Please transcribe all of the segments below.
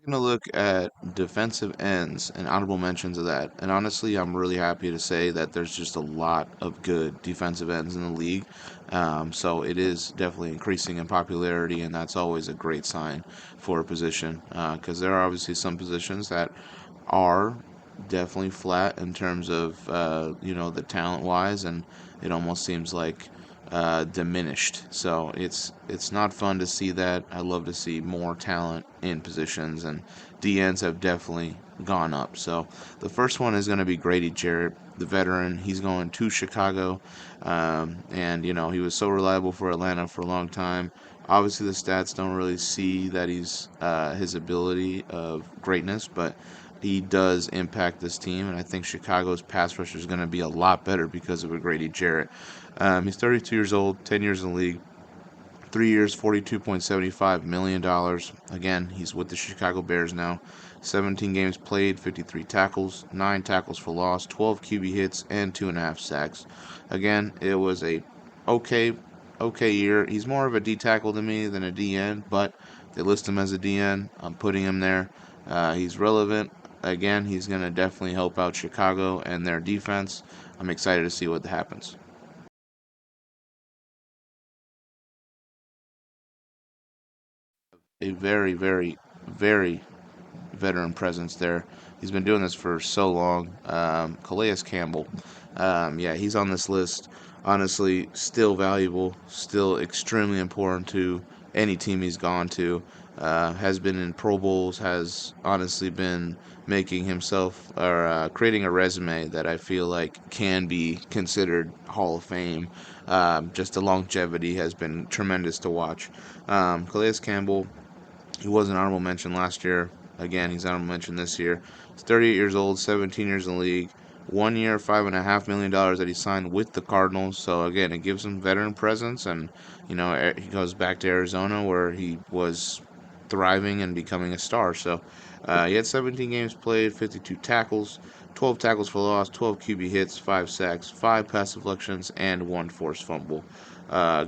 Taking a look at defensive ends and honorable mentions of that, and honestly, I'm really happy to say that there's just a lot of good defensive ends in the league. So it is definitely increasing in popularity, and that's always a great sign for a position because there are obviously some positions that are definitely flat in terms of the talent wise, and it almost seems like diminished. So it's not fun to see that. I love to see more talent in positions, and DNs have definitely gone up. So the first one is going to be Grady Jarrett, the veteran. He's going to Chicago, and he was so reliable for Atlanta for a long time. Obviously, the stats don't really see that he's his ability of greatness, but he does impact this team, and I think Chicago's pass rush is going to be a lot better because of a Grady Jarrett. He's 32 years old, 10 years in the league, 3 years, $42.75 million. Again, he's with the Chicago Bears now. 17 games played, 53 tackles, 9 tackles for loss, 12 QB hits, and 2.5 sacks. Again, it was a okay, okay year. He's more of a D tackle to me than a DN, but they list him as a DN. I'm putting him there. He's relevant. Again, he's going to definitely help out Chicago and their defense. I'm excited to see what happens. A very, very, very veteran presence there. He's been doing this for so long. Kase Campbell. Yeah, he's on this list. Honestly, still valuable, still extremely important to any team he's gone to. Has been in Pro Bowls, has honestly been making himself or creating a resume that I feel like can be considered Hall of Fame. Just the longevity has been tremendous to watch. Calais Campbell, he was an honorable mention last year. Again, he's honorable mention this year. He's 38 years old, 17 years in the league. 1 year, $5.5 million that he signed with the Cardinals. So again, it gives him veteran presence, and he goes back to Arizona where he was thriving and becoming a star. So he had 17 games played, 52 tackles, 12 tackles for loss, 12 QB hits, 5 sacks, 5 pass deflections, and 1 forced fumble.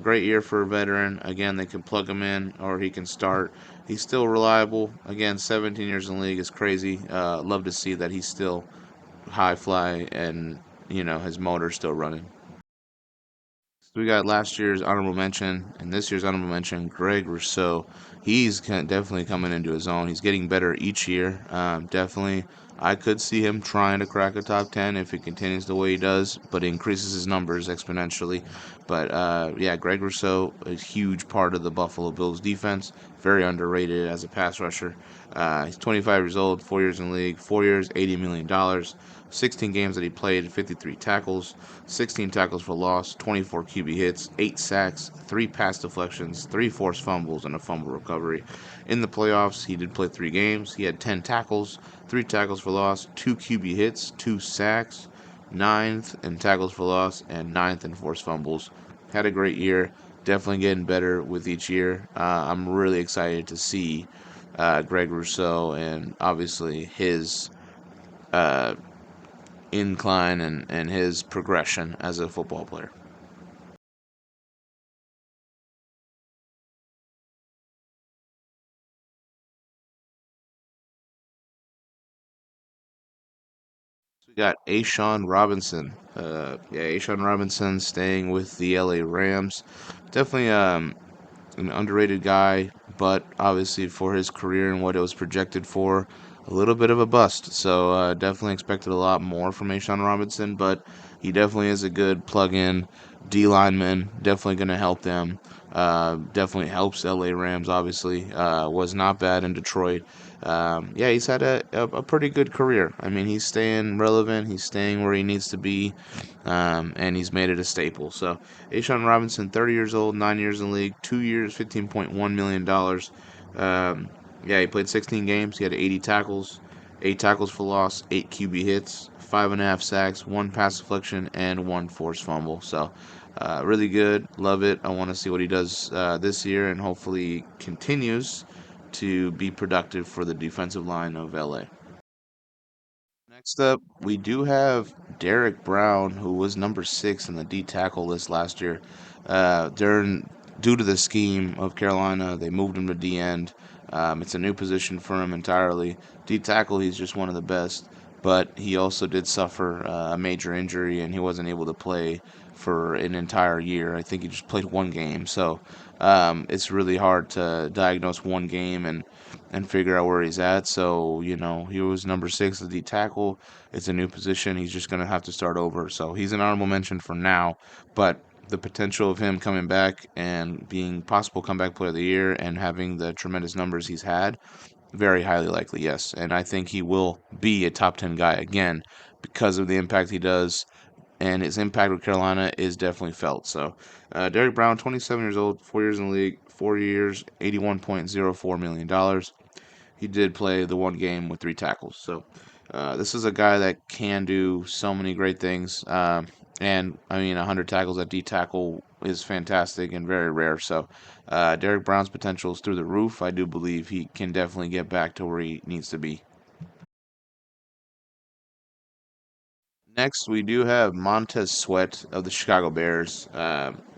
Great year for a veteran. Again, they can plug him in or he can start. He's still reliable. Again, 17 years in the league is crazy. Love to see that he's still high fly and his motor's still running. So we got last year's honorable mention and this year's honorable mention, Greg Russo. He's definitely coming into his own. He's getting better each year. Definitely, I could see him trying to crack a top 10 if he continues the way he does, but it increases his numbers exponentially. But yeah, Greg Rousseau, a huge part of the Buffalo Bills defense, very underrated as a pass rusher. He's 25 years old, 4 years in the league, 4 years, $80 million. 16 games that he played, 53 tackles, 16 tackles for loss, 24 QB hits, 8 sacks, 3 pass deflections, 3 forced fumbles, and a fumble recovery. In the playoffs, he did play 3 games. He had 10 tackles, 3 tackles for loss, 2 QB hits, 2 sacks, ninth in tackles for loss, and ninth in forced fumbles. Had a great year. Definitely getting better with each year. I'm really excited to see Greg Rousseau and obviously his uh, incline and his progression as a football player. So we got Aan Robinson. Yeah, Aan Robinson staying with the LA Rams. Definitely an underrated guy, but obviously for his career and what it was projected for, a little bit of a bust. So definitely expected a lot more from Ashawn Robinson, but he definitely is a good plug-in D lineman. Definitely going to help them. Definitely helps LA Rams. Obviously, was not bad in Detroit. Yeah, he's had a pretty good career. I mean, he's staying relevant. He's staying where he needs to be, and he's made it a staple. So, Ashawn Robinson, 30 years old, 9 years in the league, 2 years, $15.1 million. Yeah, he played 16 games. He had 80 tackles, 8 tackles for loss, 8 QB hits, 5.5 sacks, 1 pass deflection, and 1 forced fumble. So, really good. Love it. I want to see what he does this year, and hopefully continues to be productive for the defensive line of LA. Next up, we do have Derek Brown, who was number 6 in the D tackle list last year. During Due to the scheme of Carolina, they moved him to D end. It's a new position for him entirely. D tackle, he's just one of the best, but he also did suffer a major injury and he wasn't able to play for an entire year. I think he just played one game, so it's really hard to diagnose one game and figure out where he's at. So he was number six at D tackle. It's a new position. He's just gonna have to start over. So he's an honorable mention for now, but the potential of him coming back and being possible comeback player of the year and having the tremendous numbers he's had, very highly likely, yes. And I think he will be a top 10 guy again because of the impact he does. And his impact with Carolina is definitely felt. So, Derrick Brown, 27 years old, 4 years in the league, 4 years, $81.04 million. He did play the one game with three tackles. So, this is a guy that can do so many great things. And I mean, 100 tackles at D tackle is fantastic and very rare. So, Derrick Brown's potential is through the roof. I do believe he can definitely get back to where he needs to be. Next, we do have Montez Sweat of the Chicago Bears.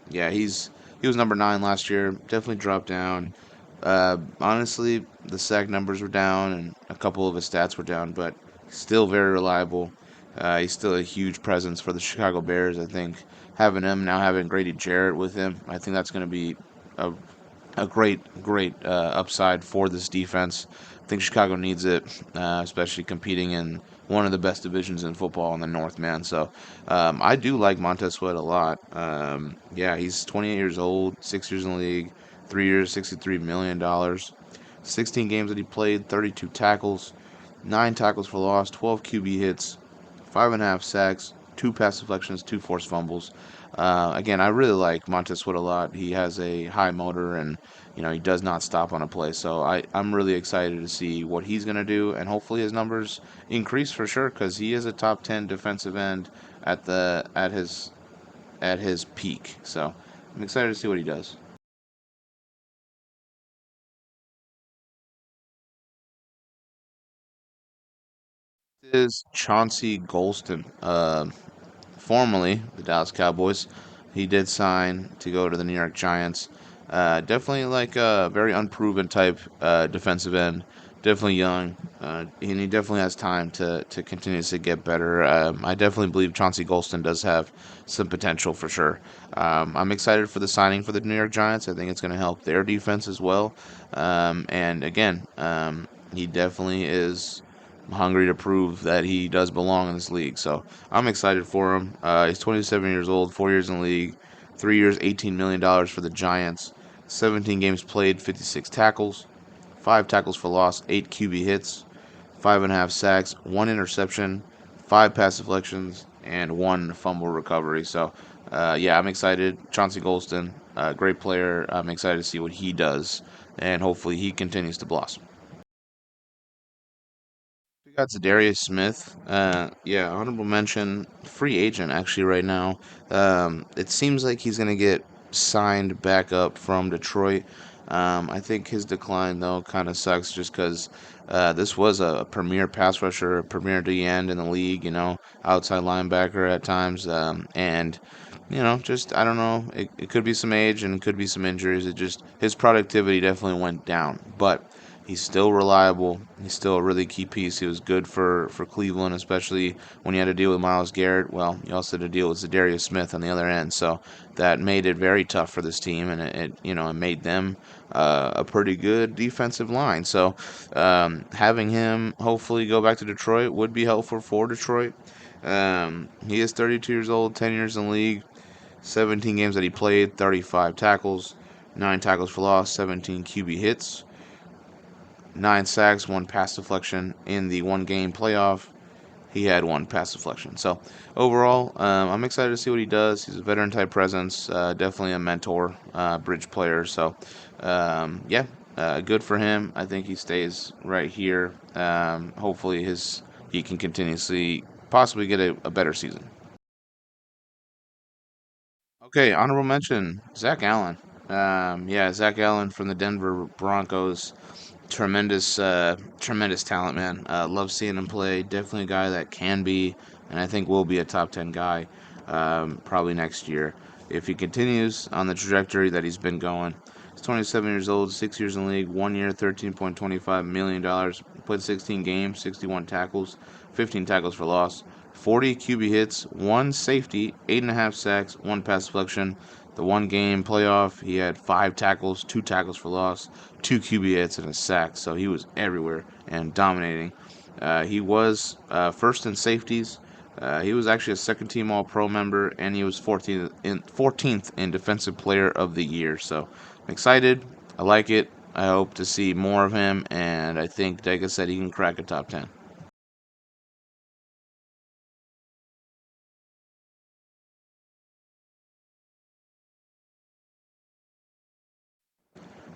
Yeah, he was number 9 last year. Definitely dropped down. Honestly, the sack numbers were down and a couple of his stats were down, but still very reliable. He's still a huge presence for the Chicago Bears. I think having him now having Grady Jarrett with him, I think that's going to be a a great upside for this defense. I think Chicago needs it, especially competing in one of the best divisions in football in the North, man. So I do like Montez Sweat a lot. Yeah, he's 28 years old, 6 years in the league, 3 years, $63 million, 16 games that he played, 32 tackles, 9 tackles for loss, 12 QB hits, 5.5 sacks, 2 pass deflections, 2 forced fumbles. Again, I really like Montez Sweat a lot. He has a high motor and he does not stop on a play. So I'm really excited to see what he's going to do, and hopefully his numbers increase for sure because he is a top 10 defensive end at his peak. So I'm excited to see what he does. This is Chauncey Goldston. Formerly the Dallas Cowboys. He did sign to go to the New York Giants. Definitely like a very unproven type defensive end. Definitely young, and he definitely has time to continue to get better. I definitely believe Chauncey Golston does have some potential for sure. I'm excited for the signing for the New York Giants. I think it's going to help their defense as well. And again, he definitely is hungry to prove that he does belong in this league. So I'm excited for him. He's 27 years old, 4 years in the league, 3 years, $18 million for the Giants, 17 games played, 56 tackles, 5 tackles for loss, 8 QB hits, 5.5 sacks, 1 interception, 5 pass deflections, and 1 fumble recovery. So yeah, I'm excited. Chauncey Golston, great player. I'm excited to see what he does, and hopefully he continues to blossom. We got Zarius Smith. Yeah, honorable mention, free agent actually right now. It seems like he's gonna get signed back up from Detroit. I think his decline though kind of sucks just because this was a premier pass rusher, a premier D end in the league. Outside linebacker at times, and just I don't know. It could be some age and it could be some injuries. It just his productivity definitely went down, but he's still reliable. He's still a really key piece. He was good for Cleveland, especially when you had to deal with Myles Garrett. Well, you also had to deal with Zarius Smith on the other end, so that made it very tough for this team, and it made them a pretty good defensive line. So having him hopefully go back to Detroit would be helpful for Detroit. He is 32 years old, 10 years in the league, 17 games that he played, 35 tackles, 9 tackles for loss, 17 QB hits, 9 sacks, 1 pass deflection. In the one game playoff, he had 1 pass deflection. So overall, I'm excited to see what he does. He's a veteran type presence, definitely a mentor, bridge player. So yeah, good for him. I think he stays right here. Hopefully he can continuously possibly get a better season. Okay, honorable mention, Zack Allen. Yeah, Zack Allen from the Denver Broncos. Tremendous talent, man. Love seeing him play. Definitely a guy that can be, and I think will be a top 10 guy, probably next year if he continues on the trajectory that he's been going. He's 27 years old, 6 years in the league, 1 year, $13.25 million. Played 16 games, 61 tackles, 15 tackles for loss, 40 QB hits, one safety, 8.5 sacks, one pass deflection. The one game playoff, he had 5 tackles, 2 tackles for loss, 2 QB hits, and a sack. So he was everywhere and dominating. He was first in safeties. He was actually a second team All Pro member, and he was 14th in Defensive Player of the Year. So I'm excited. I like it. I hope to see more of him, and I think, like I said, he can crack a top 10.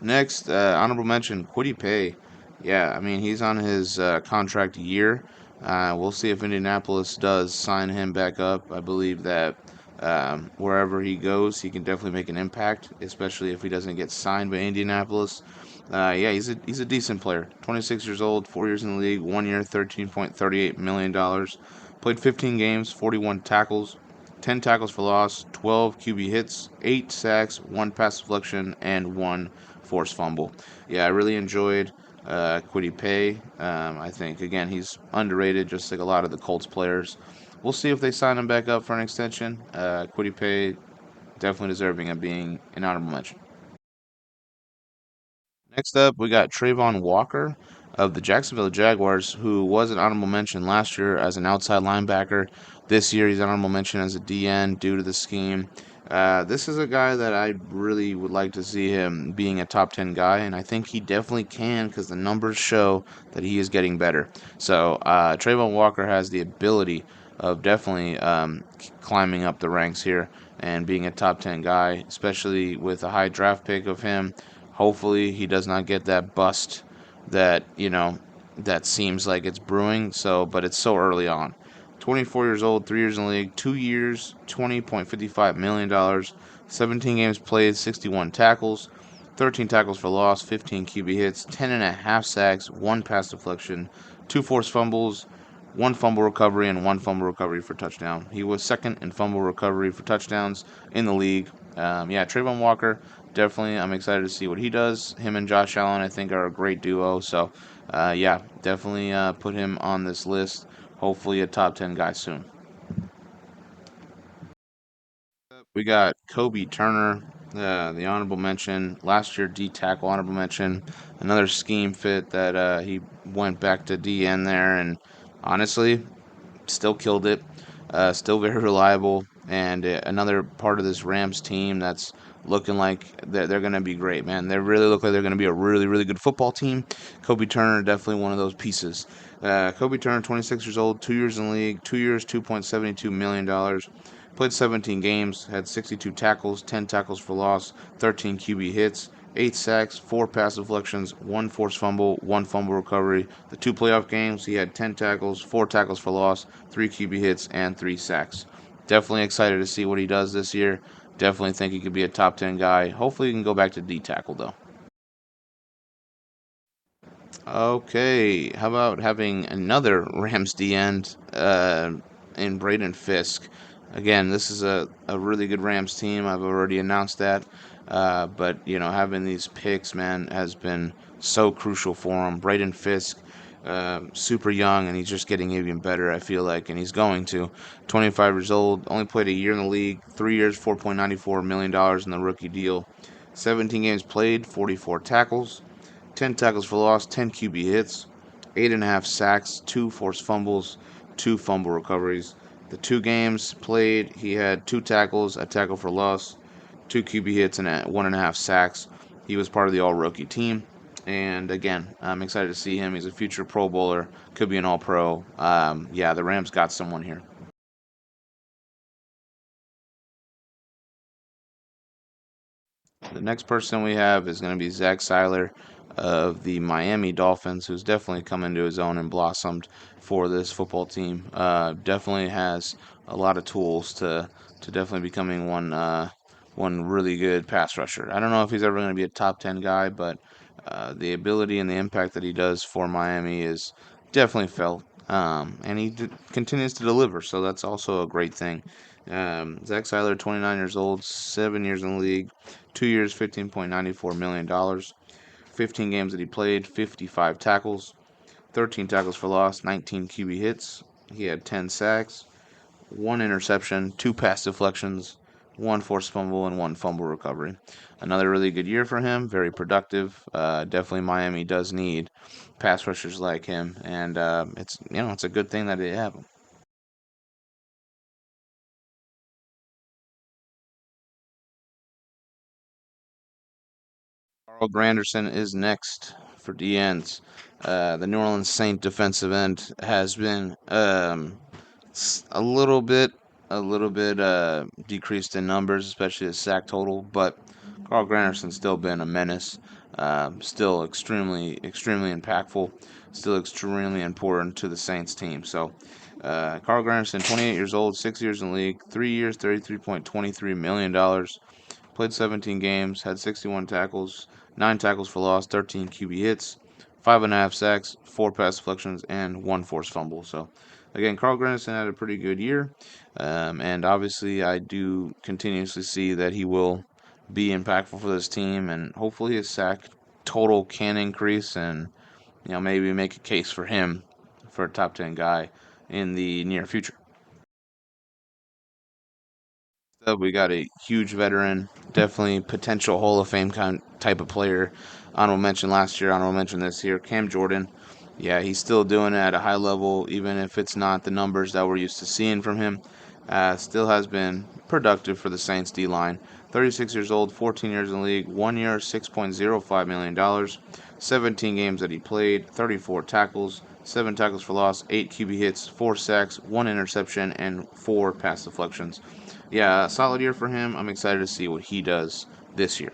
Next, honorable mention, Kwity Paye. Yeah, I mean, he's on his contract year. We'll see if Indianapolis does sign him back up. I believe that wherever he goes, he can definitely make an impact, especially if he doesn't get signed by Indianapolis. Yeah, he's a decent player. 26 years old, 4 years in the league, 1 year, $13.38 million. Played 15 games, 41 tackles, 10 tackles for loss, 12 QB hits, 8 sacks, 1 pass deflection, and 1 forced fumble. Yeah, I really enjoyed Kwity Paye. I think, again, he's underrated, just like a lot of the Colts players. We'll see if they sign him back up for an extension. Kwity Paye definitely deserving of being an honorable mention. Next up, we got Trayvon Walker of the Jacksonville Jaguars, who was an honorable mention last year as an outside linebacker. This year, he's an honorable mention as a DN due to the scheme. This is a guy that I really would like to see him being a top 10 guy, and I think he definitely can because the numbers show that he is getting better. So, Trayvon Walker has the ability of definitely climbing up the ranks here and being a top 10 guy, especially with a high draft pick of him. Hopefully, he does not get that bust that, that seems like it's brewing. So, but it's so early on. 24 years old, 3 years in the league, 2 years, $20.55 million, 17 games played, 61 tackles, 13 tackles for loss, 15 QB hits, 10.5 sacks, 1 pass deflection, 2 forced fumbles, 1 fumble recovery, and 1 fumble recovery for touchdown. He was second in fumble recovery for touchdowns in the league. Yeah, Trayvon Walker, definitely. I'm excited to see what he does. Him and Josh Allen, I think, are a great duo. So, yeah, definitely put him on this list. Hopefully, a top 10 guy soon. We got Kobe Turner, the honorable mention. Last year, D tackle honorable mention. Another scheme fit that he went back to DN there, and honestly, still killed it. Still very reliable, and another part of this Rams team that's looking like they're going to be great, man. They really look like they're going to be a really, really good football team. Kobe Turner, definitely one of those pieces. Kobe Turner, 26 years old, 2 years in the league, 2 years, $2.72 million. Played 17 games, had 62 tackles, 10 tackles for loss, 13 QB hits, 8 sacks, 4 pass deflections, 1 forced fumble, 1 fumble recovery. The 2 playoff games, he had 10 tackles, 4 tackles for loss, 3 QB hits, and 3 sacks. Definitely excited to see what he does this year. Definitely think he could be a top 10 guy. Hopefully, he can go back to D tackle, though. Okay, how about having another Rams D end in Braden Fisk? Again, this is a really good Rams team. I've already announced that. But, having these picks, man, has been so crucial for him. Braden Fisk, super young, and he's just getting even better, I feel like, and he's going to. 25 years old, only played a year in the league, 3 years, $4.94 million in the rookie deal. 17 games played, 44 tackles, 10 tackles for loss, 10 QB hits, 8.5 sacks, 2 forced fumbles, 2 fumble recoveries. The 2 games played, he had 2 tackles, a tackle for loss, 2 QB hits, and 1.5 sacks. He was part of the all rookie team. And again, I'm excited to see him. He's a future Pro Bowler, could be an All Pro. Yeah, the Rams got someone here. The next person we have is going to be Zack Sieler of the Miami Dolphins, who's definitely come into his own and blossomed for this football team. Definitely has a lot of tools to definitely becoming one really good pass rusher. I don't know if he's ever going to be a top 10 guy, but the ability and the impact that he does for Miami is definitely felt. and he continues to deliver, so that's also a great thing. Zack Sieler, 29 years old, 7 years in the league, 2 years, $15.94 million, 15 games that he played, 55 tackles, 13 tackles for loss, 19 QB hits. He had 10 sacks, 1 interception, 2 pass deflections, 1 forced fumble, and 1 fumble recovery. Another really good year for him, very productive. Definitely Miami does need pass rushers like him, and it's a good thing that they have him. Granderson is next for D ends. The New Orleans Saint defensive end has been a little bit decreased in numbers, especially his sack total, but Carl Granderson's still been a menace. Still extremely impactful. Still extremely important to the Saints team. So, Carl Granderson, 28 years old, 6 years in the league, 3 years, $33.23 million. Played 17 games, had 61 tackles, 9 tackles for loss, 13 QB hits, 5.5 sacks, 4 pass deflections, and 1 forced fumble. So, again, Carl Granderson had a pretty good year, and obviously I do continuously see that he will be impactful for this team, and hopefully his sack total can increase, and maybe make a case for him for a top 10 guy in the near future. We got a huge veteran, definitely potential Hall of Fame kind type of player. Honorable mention last year, honorable mention this year. Cam Jordan, yeah, he's still doing it at a high level, even if it's not the numbers that we're used to seeing from him. Still has been productive for the Saints D line. 36 years old, 14 years in the league, 1 year, $6.05 million, 17 games that he played, 34 tackles, 7 tackles for loss, 8 QB hits, 4 sacks, 1 interception, and 4 pass deflections. Yeah, solid year for him. I'm excited to see what he does this year.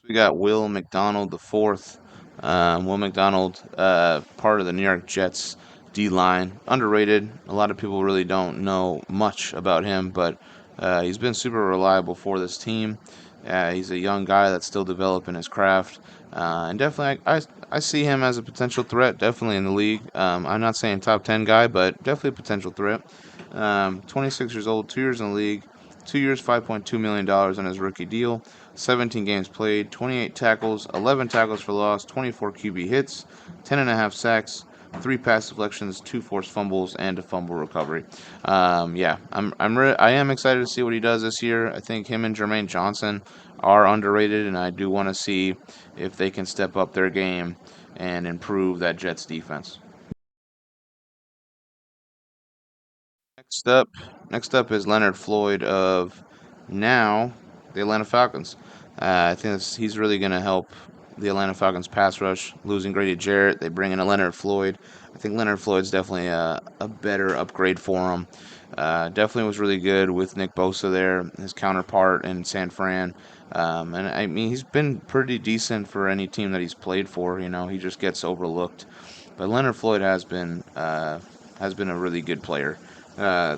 We got Will McDonald the fourth. Will McDonald, part of the New York Jets D line, underrated. A lot of people really don't know much about him, but he's been super reliable for this team. He's a young guy that's still developing his craft, and definitely I see him as a potential threat. Definitely in the league. I'm not saying top 10 guy, but definitely a potential threat. 26 years old, 2 years in the league, 2 years, $5.2 million on his rookie deal. 17 games played, 28 tackles, 11 tackles for loss, 24 QB hits, 10.5 sacks, 3 pass deflections, 2 forced fumbles, and a fumble recovery. Yeah, I am excited to see what he does this year. I think him and Jermaine Johnson are underrated, and I do want to see if they can step up their game and improve that Jets defense. Next up, next up is Leonard Floyd of now the Atlanta Falcons. I think he's really going to help the Atlanta Falcons pass rush. Losing Grady Jarrett, they bring in a Leonard Floyd. I think Leonard Floyd's definitely a better upgrade for him. Definitely was really good with Nick Bosa there, his counterpart in San Fran. And I mean, he's been pretty decent for any team that he's played for. He just gets overlooked. But Leonard Floyd has been a really good player. Uh,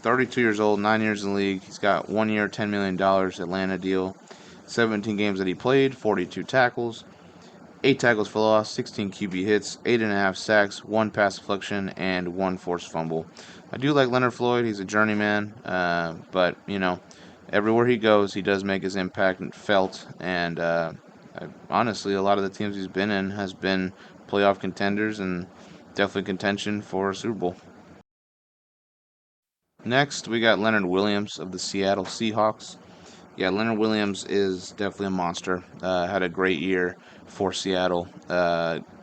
32 years old, 9 years in the league. He's got 1 year, $10 million Atlanta deal. 17 games that he played, 42 tackles, 8 tackles for loss, 16 QB hits, 8.5 sacks, 1 pass deflection, and 1 forced fumble. I do like Leonard Floyd. He's a journeyman, but everywhere he goes, he does make his impact felt. And honestly, a lot of the teams he's been in has been playoff contenders and definitely contention for a Super Bowl. Next, we got Leonard Williams of the Seattle Seahawks. Yeah, Leonard Williams is definitely a monster. Had a great year for Seattle.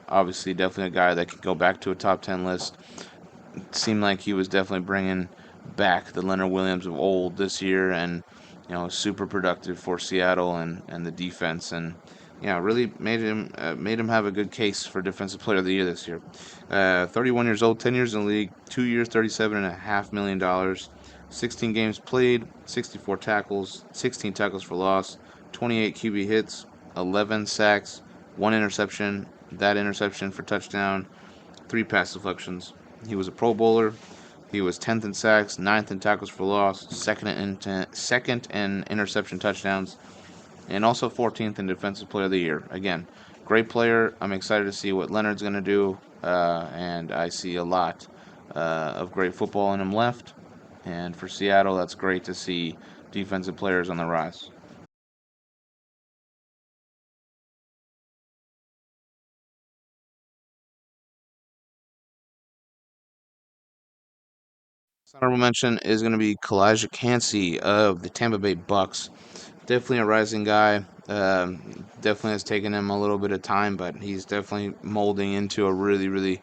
Obviously, definitely a guy that could go back to a top 10 list. It seemed like he was definitely bringing back the Leonard Williams of old this year, and super productive for Seattle and the defense, and really made him have a good case for Defensive Player of the Year this year. 31 years old, 10 years in the league, 2 years, $37.5 million, 16 games played, 64 tackles, 16 tackles for loss, 28 QB hits, 11 sacks, 1 interception. That interception for touchdown, 3 pass deflections. He was a Pro Bowler, He was 10th in sacks, 9th in tackles for loss, second in interception touchdowns, and also 14th in Defensive Player of the Year. Again, great player. I'm excited to see what Leonard's going to do, and I see a lot of great football in him left. And for Seattle, that's great to see defensive players on the rise. Honorable mention is going to be Kaja Cany of the Tampa Bay Bucks. Definitely a rising guy. Definitely has taken him a little bit of time, but he's definitely molding into a really, really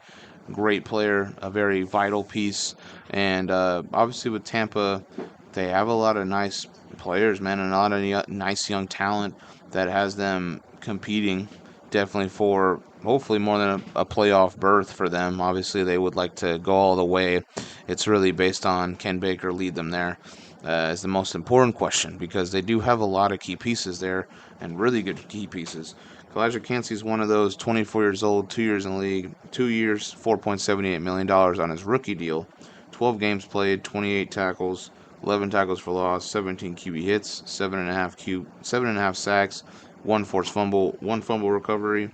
great player, a very vital piece. And obviously with Tampa, they have a lot of nice players, man, and a lot of nice young talent that has them competing definitely for hopefully more than a playoff berth for them. Obviously, they would like to go all the way. It's really based on can Baker lead them there. Is the most important question because they do have a lot of key pieces there and really good key pieces. Kaja Cany is one of those 24 years old, 2 years in the league, 2 years, $4.78 million on his rookie deal, 12 games played, 28 tackles, 11 tackles for loss, 17 QB hits, 7.5 sacks, one forced fumble, one fumble recovery.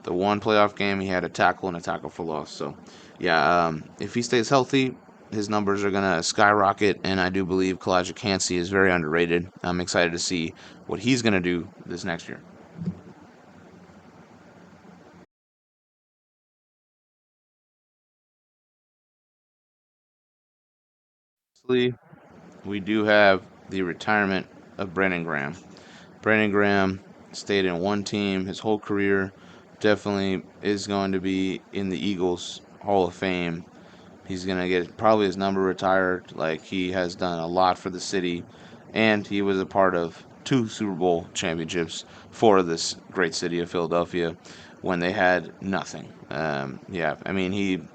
The one playoff game, he had a tackle and a tackle for loss. So, yeah, if he stays healthy, his numbers are going to skyrocket, and I do believe Kaja Cany is very underrated. I'm excited to see what he's going to do this next year. We do have the retirement of Brandon Graham. Brandon Graham stayed in one team his whole career. Definitely is going to be in the Eagles Hall of Fame. He's going to get probably his number retired. Like, he has done a lot for the city, and he was a part of two Super Bowl championships for this great city of Philadelphia when they had nothing. Yeah, I mean,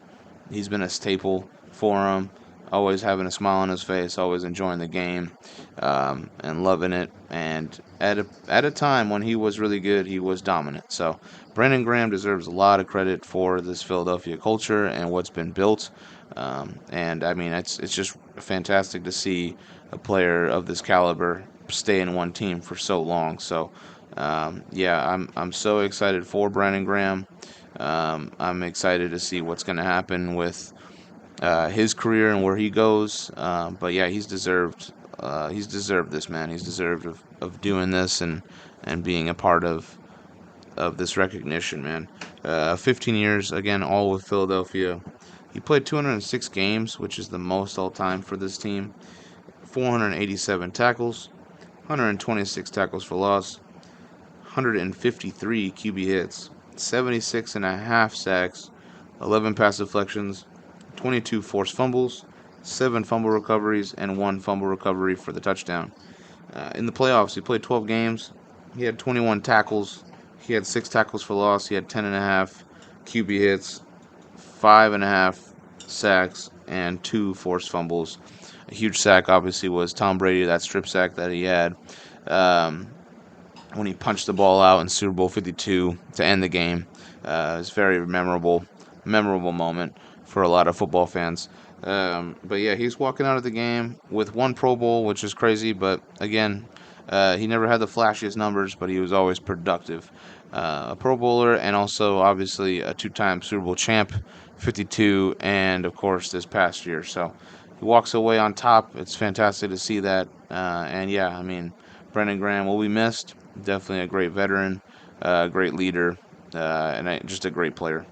he's been a staple for him, always having a smile on his face, always enjoying the game, and loving it. And at a time when he was really good, he was dominant. So Brandon Graham deserves a lot of credit for this Philadelphia culture and what's been built. And I mean, it's just fantastic to see a player of this caliber stay in one team for so long. So yeah, I'm so excited for Brandon Graham. I'm excited to see what's going to happen with his career and where he goes. But yeah, he's deserved. He's deserved this, man. He's deserved of doing this and being a part of this recognition, man. 15 years again, all with Philadelphia. He played 206 games, which is the most all time for this team. 487 tackles, 126 tackles for loss, 153 QB hits, 76 and a half sacks, 11 pass deflections, 22 forced fumbles, 7 fumble recoveries, and 1 fumble recovery for the touchdown. In the playoffs, he played 12 games. He had 21 tackles. He had 6 tackles for loss. He had 10 and a half QB hits, 5.5 sacks, and 2 forced fumbles. A huge sack, obviously, was Tom Brady, that strip sack that he had when he punched the ball out in Super Bowl 52 to end the game. It was a very memorable moment for a lot of football fans. But yeah, he's walking out of the game with one Pro Bowl, which is crazy. But again, he never had the flashiest numbers, but he was always productive. A Pro Bowler and also obviously a two-time Super Bowl champ, 52, and of course this past year. So he walks away on top. It's fantastic to see that. And yeah, I mean, Brendan Graham will be missed. Definitely a great veteran, great leader, and just a great player.